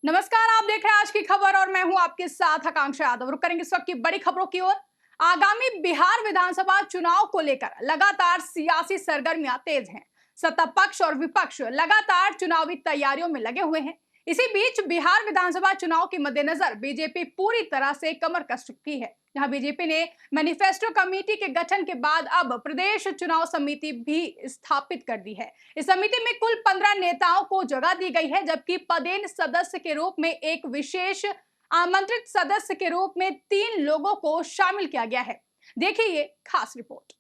नमस्कार, आप देख रहे हैं आज की खबर और मैं हूं आपके साथ आकांक्षा यादव। रुक करेंगे इस वक्त की बड़ी खबरों की ओर। आगामी बिहार विधानसभा चुनाव को लेकर लगातार सियासी सरगर्मियां तेज हैं। सत्ता पक्ष और विपक्ष लगातार चुनावी तैयारियों में लगे हुए हैं। इसी बीच बिहार विधानसभा चुनाव के मद्देनजर बीजेपी पूरी तरह से कमर कस चुकी है। जहां बीजेपी ने मैनिफेस्टो कमेटी के गठन के बाद अब प्रदेश चुनाव समिति भी स्थापित कर दी है। इस समिति में कुल 15 नेताओं को जगह दी गई है, जबकि पदेन सदस्य के रूप में एक विशेष आमंत्रित सदस्य के रूप में 3 लोगों को शामिल किया गया है। देखिए ये खास रिपोर्ट।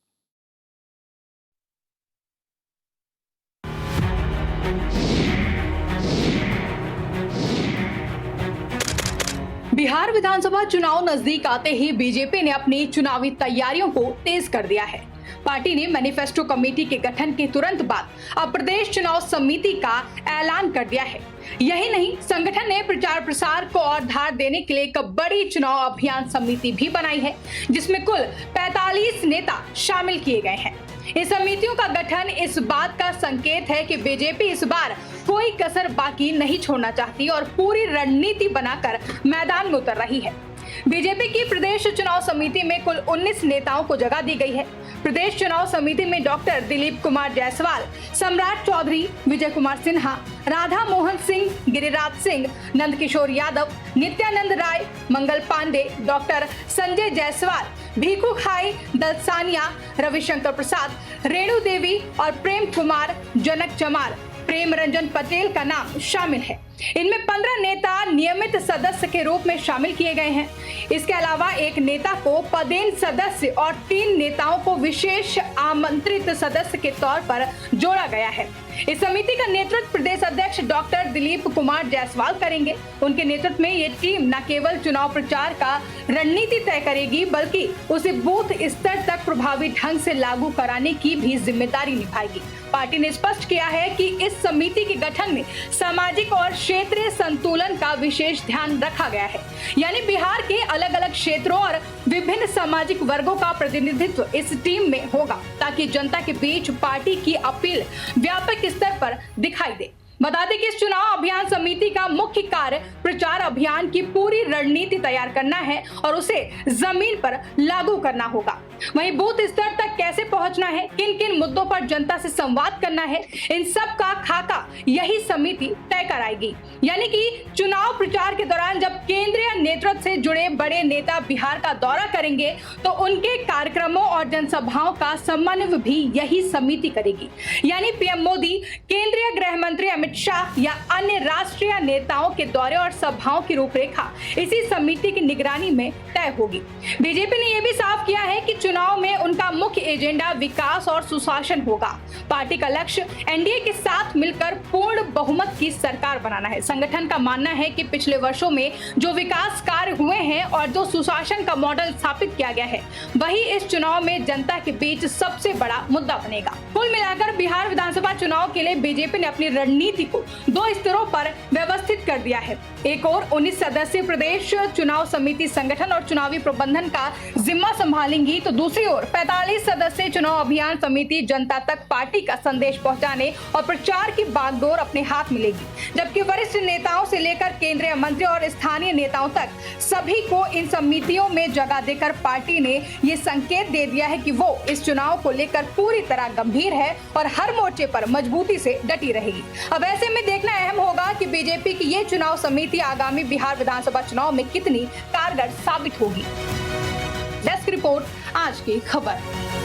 बिहार विधानसभा चुनाव नजदीक आते ही बीजेपी ने अपनी चुनावी तैयारियों को तेज कर दिया है। पार्टी ने मैनिफेस्टो कमेटी के गठन के तुरंत बाद अब प्रदेश चुनाव समिति का ऐलान कर दिया है। यही नहीं, संगठन ने प्रचार प्रसार को और धार देने के लिए एक बड़ी चुनाव अभियान समिति भी बनाई है, जिसमें कुल 45 नेता शामिल किए गए हैं। इन समितियों का गठन इस बात का संकेत है कि बीजेपी इस बार कोई कसर बाकी नहीं छोड़ना चाहती और पूरी रणनीति बनाकर मैदान में उतर रही है। बीजेपी की प्रदेश चुनाव समिति में कुल 19 नेताओं को जगह दी गई है। प्रदेश चुनाव समिति में डॉक्टर दिलीप कुमार जायसवाल, सम्राट चौधरी, विजय कुमार सिन्हा, राधा मोहन सिंह, गिरिराज सिंह, नंदकिशोर यादव, नित्यानंद राय, मंगल पांडे, डॉक्टर संजय जायसवाल, भीखू खाई, दलसानिया, रविशंकर प्रसाद, रेणु देवी और प्रेम कुमार, जनक जमाल, प्रेम रंजन पटेल का नाम शामिल है। इनमें 15 नेता नियमित सदस्य के रूप में शामिल किए गए हैं। इसके अलावा एक नेता को पदेन सदस्य और 3 नेताओं को विशेष आमंत्रित सदस्य के तौर पर जोड़ा गया है। इस समिति का नेतृत्व प्रदेश अध्यक्ष डॉक्टर दिलीप कुमार जायसवाल करेंगे। उनके नेतृत्व में ये टीम न केवल चुनाव प्रचार का रणनीति तय करेगी, बल्कि उसे बूथ स्तर तक प्रभावी ढंग से लागू कराने की भी जिम्मेदारी निभाएगी। पार्टी ने स्पष्ट किया है कि इस समिति के गठन में सामाजिक और क्षेत्रीय संतुलन का विशेष ध्यान रखा गया है। यानी बिहार के अलग अलग क्षेत्रों और विभिन्न सामाजिक वर्गों का प्रतिनिधित्व इस टीम में होगा, ताकि जनता के बीच पार्टी की अपील व्यापक स्तर पर दिखाई दे। बता दें कि इस चुनाव अभियान समिति का मुख्य कार्य प्रचार अभियान की पूरी रणनीति तैयार करना है और उसे जमीन पर लागू करना होगा। वहीं बूथ स्तर तक कैसे पहुंचना है, किन किन मुद्दों पर जनता से संवाद करना है, इन सब का खाका यही समिति तय कराएगी। यानी कि चुनाव प्रचार के दौरान जब केंद्रीय नेतृत्व से जुड़े बड़े नेता बिहार का दौरा करेंगे, तो उनके कार्यक्रमों और जनसभाओं का समन्वय भी यही समिति करेगी। यानी पीएम मोदी, केंद्रीय गृह मंत्री अमित शाह या अन्य राष्ट्रीय नेताओं के दौरे और सभाओं की रूपरेखा इसी समिति की निगरानी में तय होगी। बीजेपी ने यह भी साफ किया है कि चुनाव में उनका मुख्य एजेंडा विकास और सुशासन होगा। पार्टी का लक्ष्य एनडीए के साथ मिलकर पूर्ण बहुमत की सरकार बनाना है। संगठन का मानना है कि पिछले वर्षों में जो विकास कार्य हुए हैं और जो सुशासन का मॉडल स्थापित किया गया है, वही इस चुनाव में जनता के बीच सबसे बड़ा मुद्दा बनेगा। कुल मिलाकर बिहार विधानसभा चुनाव के लिए बीजेपी ने अपनी रणनीति को 2 स्तरों पर व्यवस्थित कर दिया है। एक और 19 सदस्यीय प्रदेश चुनाव समिति संगठन और चुनावी प्रबंधन का जिम्मा संभालेंगी, तो दूसरी ओर 45 सदस्यीय चुनाव अभियान समिति जनता तक पार्टी का संदेश पहुंचाने और प्रचार की बागडोर अपने हाथ में लेगी। जबकि वरिष्ठ नेताओं से लेकर केंद्रीय मंत्री और स्थानीय नेताओं तक सभी को इन समितियों में जगह देकर पार्टी ने ये संकेत दे दिया है कि वो इस चुनाव को लेकर पूरी तरह गंभीर है और हर मोर्चे पर मजबूती से डटी रहेगी। अब ऐसे में देखना अहम होगा कि बीजेपी की ये चुनाव समिति आगामी बिहार विधानसभा चुनाव में कितनी कारगर साबित होगी। डेस्क रिपोर्ट, आज की खबर।